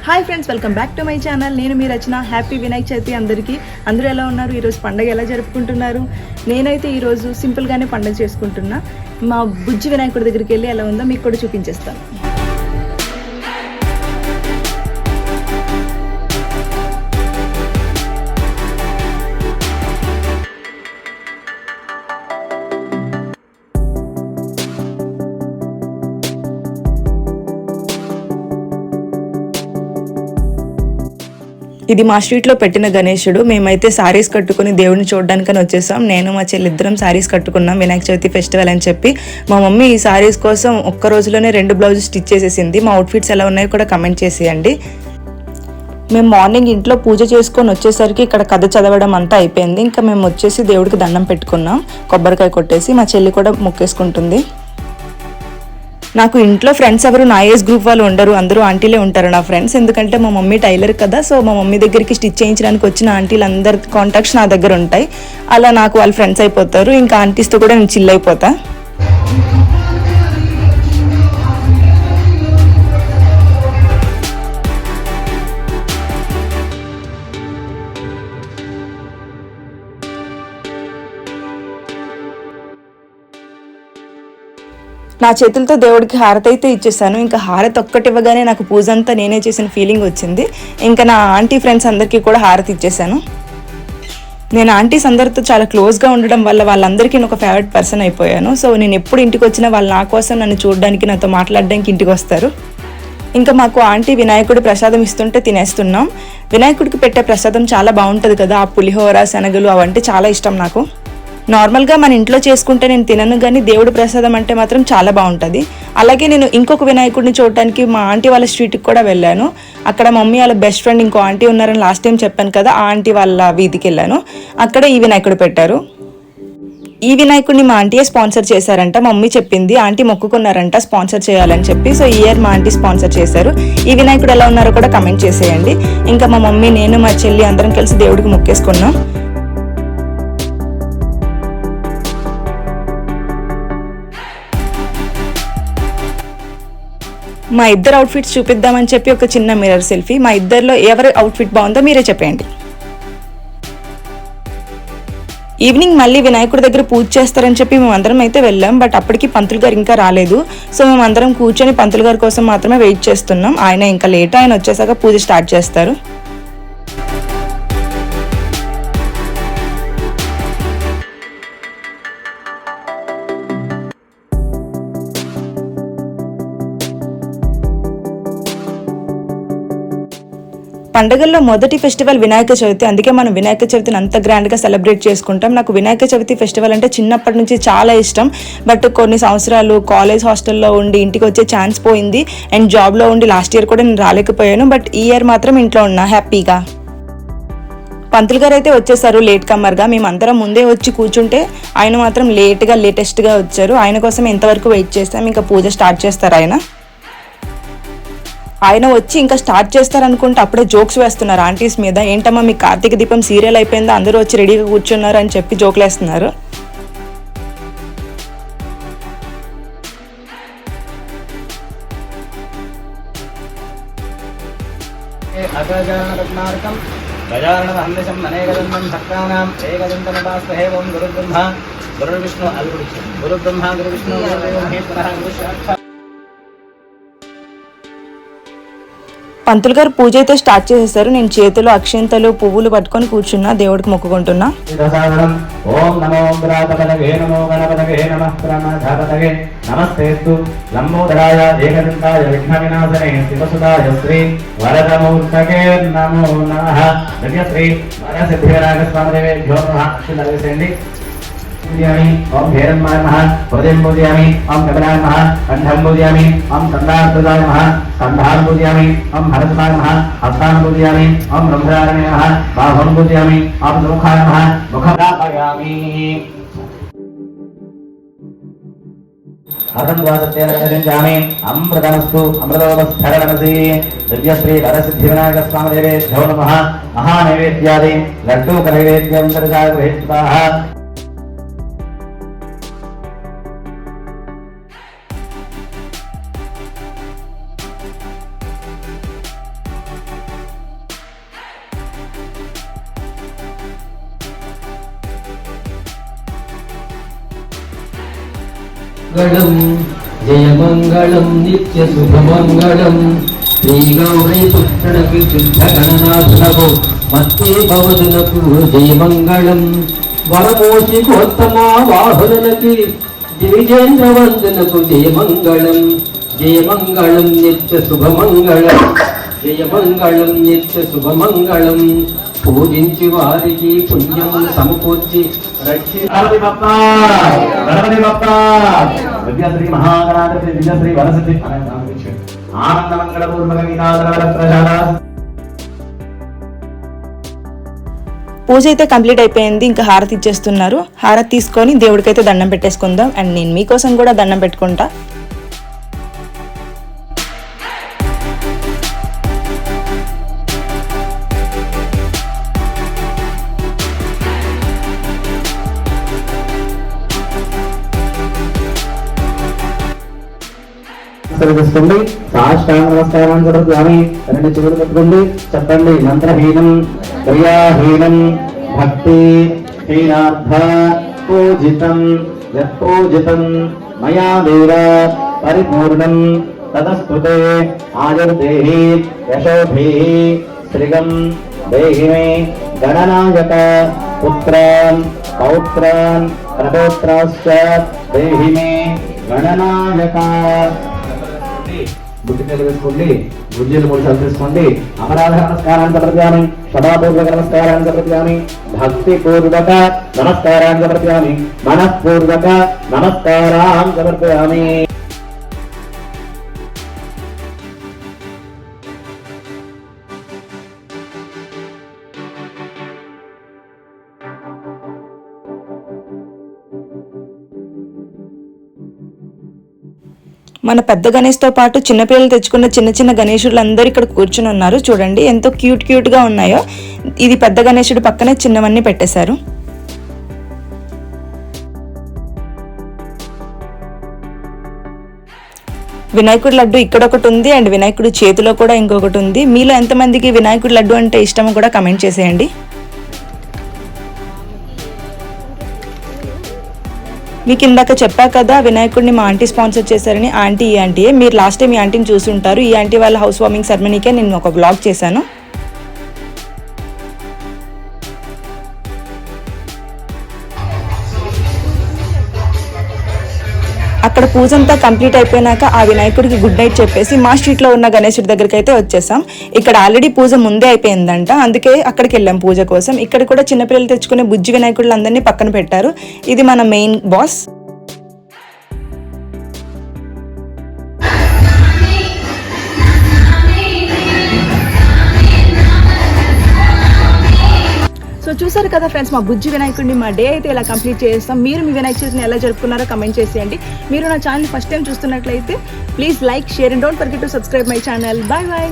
Hi friends, welcome back to my channel. నేను మీ రచన. Happy Vinayaka Chavithi అందరికీ. అందరూ ఎలా ఉన్నారు? ఈరోజు పండుగ ఎలా జరుపుకుంటున్నారు? నేనైతే ఈరోజు సింపుల్గానే పండుగ చేసుకుంటున్నా. మా బుజ్జి వినాయకుడి దగ్గరికి వెళ్ళి ఎలా ఉందో మీకు కూడా చూపించేస్తాను. ఇది మా స్ట్రీట్లో పెట్టిన గణేశుడు. మేమైతే శారీస్ కట్టుకుని దేవుడిని చూడడానికని వచ్చేసాం. నేను మా చెల్లిద్దరం శారీస్ కట్టుకున్నాం వినాయక చవితి ఫెస్టివల్ అని చెప్పి. మా మమ్మీ ఈ శారీస్ కోసం ఒక్క రోజులోనే 2 బ్లౌజెస్ స్టిచ్ చేసేసింది. మా అవుట్ఫిట్స్ ఎలా ఉన్నాయో కూడా కమెంట్ చేసేయండి. మేము మార్నింగ్ ఇంట్లో పూజ చేసుకొని వచ్చేసరికి ఇక్కడ కథ చదవడం అంతా అయిపోయింది. ఇంకా మేము వచ్చేసి దేవుడికి దండం పెట్టుకున్నాం, కొబ్బరికాయ కొట్టేసి. మా చెల్లి కూడా మొక్కేసుకుంటుంది. నాకు ఇంట్లో ఫ్రెండ్స్ ఎవరు నా ఏజ్ గ్రూప్ వాళ్ళు ఉండరు, అందరూ ఆంటీలే ఉంటారు నా ఫ్రెండ్స్. ఎందుకంటే మా మమ్మీ టైలర్ కదా, సో మా మమ్మీ దగ్గరికి స్టిచ్ చేయించడానికి వచ్చిన ఆంటీలు అందరి కాంటాక్ట్స్ నా దగ్గర ఉంటాయి. అలా నాకు వాళ్ళు ఫ్రెండ్స్ అయిపోతారు. ఇంకా ఆంటీస్తో కూడా నేను చిల్ అయిపోతా. నా చేతులతో దేవుడికి హారతి అయితే ఇచ్చేసాను. ఇంకా హారతి ఒక్కటి ఇవ్వగానే నాకు పూజ అంతా నేనే చేసిన ఫీలింగ్ వచ్చింది. ఇంకా నా ఆంటీ ఫ్రెండ్స్ అందరికీ కూడా హారతి ఇచ్చేసాను. నేను ఆంటీస్ అందరితో చాలా క్లోజ్గా ఉండడం వల్ల వాళ్ళందరికీ నేను ఒక ఫేవరెట్ పర్సన్ అయిపోయాను. సో నేను ఎప్పుడు ఇంటికి వచ్చినా వాళ్ళు నా కోసం నన్ను చూడడానికి, నాతో మాట్లాడడానికి ఇంటికి వస్తారు. ఇంకా మాకు ఆంటీ వినాయకుడి ప్రసాదం ఇస్తుంటే తినేస్తున్నాం. వినాయకుడికి పెట్టే ప్రసాదం చాలా బాగుంటుంది కదా, ఆ పులిహోర, శనగలు అవంటే చాలా ఇష్టం నాకు. నార్మల్గా మన ఇంట్లో చేసుకుంటే నేను తినను, కానీ దేవుడి ప్రసాదం అంటే మాత్రం చాలా బాగుంటుంది. అలాగే నేను ఇంకొక వినాయకుడిని చూడటానికి మా ఆంటీ వాళ్ళ స్ట్రీట్కి కూడా వెళ్ళాను. అక్కడ మమ్మీ వాళ్ళ బెస్ట్ ఫ్రెండ్ ఇంకో ఆంటీ ఉన్నారని లాస్ట్ టైం చెప్పాను కదా, ఆ ఆంటీ వాళ్ళ వీధికి వెళ్ళాను. అక్కడ ఈ వినాయకుడు పెట్టారు. ఈ వినాయకుడిని మా ఆంటీయే స్పాన్సర్ చేశారంట. మమ్మీ చెప్పింది ఆంటీ మొక్కుకున్నారంట స్పాన్సర్ చేయాలని చెప్పి. సో ఈ ఇయర్ మా ఆంటీ స్పాన్సర్ చేశారు. ఈ వినాయకుడు ఎలా ఉన్నారో కూడా కమెంట్ చేసేయండి. ఇంకా మా మమ్మీ, నేను, మా చెల్లి అందరం కలిసి దేవుడికి మొక్కేసుకున్నాం. మా ఇద్దరు అవుట్ఫిట్స్ చూపిద్దామని చెప్పి ఒక చిన్న మిర్రర్ సెల్ఫీ. మా ఇద్దరిలో ఎవరి అవుట్ఫిట్ బాగుందో మీరే చెప్పండి. ఈవినింగ్ మళ్ళీ వినాయకుడి దగ్గర పూజ చేస్తారని చెప్పి మేమందరం అయితే వెళ్ళాం. బట్ అప్పటికి పంతులు గారు ఇంకా రాలేదు. సో మేమందరం కూర్చొని పంతులు గారి కోసం మాత్రమే వెయిట్ చేస్తున్నాం. ఆయన ఇంకా లేట్, ఆయన వచ్చేసాక పూజ స్టార్ట్ చేస్తారు. పండుగల్లో మొదటి ఫెస్టివల్ వినాయక చవితి. అందుకే మనం వినాయక చవితిని అంత గ్రాండ్గా సెలబ్రేట్ చేసుకుంటాం. నాకు వినాయక చవితి ఫెస్టివల్ అంటే చిన్నప్పటి నుంచి చాలా ఇష్టం. బట్ కొన్ని సంవత్సరాలు కాలేజ్ హాస్టల్లో ఉండి ఇంటికి వచ్చే ఛాన్స్ పోయింది. అండ్ జాబ్లో ఉండి లాస్ట్ ఇయర్ కూడా నేను రాలేకపోయాను. బట్ ఈ ఇయర్ మాత్రం ఇంట్లో ఉన్నా హ్యాపీగా. పంతులు గారు అయితే వచ్చేసారు లేట్ కమ్మర్గా. మేమందరం ముందే వచ్చి కూర్చుంటే ఆయన మాత్రం లేటెస్ట్గా వచ్చారు. ఆయన కోసం ఎంతవరకు వెయిట్ చేస్తాం. ఇంకా పూజ స్టార్ట్ చేస్తారు ఆయన వచ్చి ఇంకా స్టార్ట్ చేస్తారనుకుంటే అప్పుడే జోక్స్ వేస్తున్నారు ఆంటీస్ మీద. ఏంటమ్మా మీ కార్తీక దీపం సీరియల్ అయిపోయిందా, అందరూ వచ్చి రెడీగా కూర్చున్నారు అని చెప్పి జోకులు వేస్తున్నారు. పంతులు గారు పూజ అయితే స్టార్ట్ చేసేసారు. నేను చేతులు అక్షింతలు పువ్వులు పట్టుకొని కూర్చున్నా, దేవుడికి మొక్కుకుంటున్నా. पूजयामि ओम भैरवाय नमः हृदयं पूजयामि ओम कमलाय नमः कंठं पूजयामि ओम संदारप्रदाय नमः संधान पूजयामि ओम हरसमाय नमः हस्तान पूजयामि ओम ब्रह्मचारिणे नमः बाहुं पूजयामि ओम मुखाय नमः मुखदापयामि अथंवासत्येन गणिंजामि अमृतमस्तु अमृतोपस्थरणमसि दिव्यश्री वरसिद्धिविनायक स्वामिदेवेभ्यो नमः महानैवेद्यादि लड्डूकनैवेद्यं दर्शयामि. మంగళం జయమంగళం నిత్య శుభమంగళం శ్రీ గౌరీ పుష్కరణకి శుద్ధ గణనాథులకు మత్తే భవదులకు జయమంగళం వరమోషి కోత్తమా వాహులకి దివిజేంద్ర వందనకు జయమంగళం జయమంగళం నిత్య శుభమంగళం జయమంగళం నిత్య శుభమంగళం పూజించి వారికి పుణ్యం సమకూర్చి గణపతి బప్ప గణపతి బప్ప విద్యాశ్రీ మహాగణాధిపతి విద్యాశ్రీ వరసిద్ధి ఆనందమంగళపూర్వక వినాదర ప్రజాల. పూజ అయితే కంప్లీట్ అయిపోయింది. ఇంకా హారతి ఇచ్చేస్తున్నారు. హారతి తీసుకొని దేవుడికైతే దండం పెట్టేసుకుందాం. అండ్ నేను మీకోసం కూడా దండం పెట్టుకుంటా. తీసుకోండి. సాష్టాంగ నమస్కారాన్ని చదువుతామి. రెండు చెవులు పెట్టుకోండి. చెప్పండి. మంత్రహీనం క్రియాహీనం భక్తి హీనార్థ పూజితం యత్పూజితం మయా దేవ పరిపూర్ణం తదస్తుతే ఆయుర్దేహి యశోభిః శ్రీగం దేహి మే గణనాయక పుత్రాన్ పౌత్రాన్ ప్రపౌత్రాశ్చ దేహి మే గణనాయక. బుద్ధి వేసుకోండి. గుజ్జలు 3 సార్లు తీసుకోండి. అపరాధ నమస్కారాన్ని సమర్పయామి. క్షమాపూర్వక నమస్కారాన్ని సమర్పయామి. భక్తి పూర్వక నమస్కారాన్ని సమర్పయామి. మనఃపూర్వక నమస్కారాన్ని సమర్పయామి. మన పెద్ద గణేష్తో పాటు చిన్నపిల్లలు తెచ్చుకున్న చిన్న చిన్న గణేశులు అందరూ ఇక్కడ కూర్చుని ఉన్నారు. చూడండి ఎంతో క్యూట్గా ఉన్నాయో. ఇది పెద్ద గణేశుడు పక్కనే చిన్నవన్నీ పెట్టేశారు. వినాయకుడి లడ్డు ఇక్కడ ఒకటి ఉంది. అండ్ వినాయకుడి చేతిలో కూడా ఇంకొకటి ఉంది. మీలో ఎంతమందికి వినాయకుడి లడ్డు అంటే ఇష్టమో కూడా కమెంట్ చేసేయండి. మీకు ఇందాక చెప్పా కదా వినాయకుడిని మా ఆంటీ స్పాన్సర్ చేశారని. ఆంటీ ఈ ఆంటీయే. మీరు లాస్ట్ టైం ఈ ఆంటీని చూసి ఉంటారు. ఈ ఆంటీ వాళ్ళ హౌస్ వార్మింగ్ సెరమనీకే నేను ఒక వ్లాగ్ చేశాను. అక్కడ పూజ అంతా కంప్లీట్ అయిపోయినాక ఆ వినాయకుడికి గుడ్ నైట్ చెప్పేసి మా స్ట్రీట్లో ఉన్న గణేశుడి దగ్గరికి అయితే వచ్చేసాం. ఇక్కడ ఆల్రెడీ పూజ ముందే అయిపోయిందంట. అందుకే అక్కడికి వెళ్ళాం పూజ కోసం. ఇక్కడ కూడా చిన్నపిల్లలు తెచ్చుకునే బుజ్జి వినాయకుళ్ళు అందరినీ పక్కన పెట్టారు. ఇది మన మెయిన్ బాస్. సో చూసారు కదా ఫ్రెండ్స్, మా బుజ్జి వినాయకుడిని మా డే అయితే ఇలా కంప్లీట్ చేస్తాం. మీరు మీ వినాయక చవితిని ఎలా జరుపుకున్నారో కమెంట్ చేసేయండి. మీరు నా ఛానల్ ఫస్ట్ టైం చూస్తున్నట్లయితే please like, share and don't forget to subscribe my channel. Bye bye.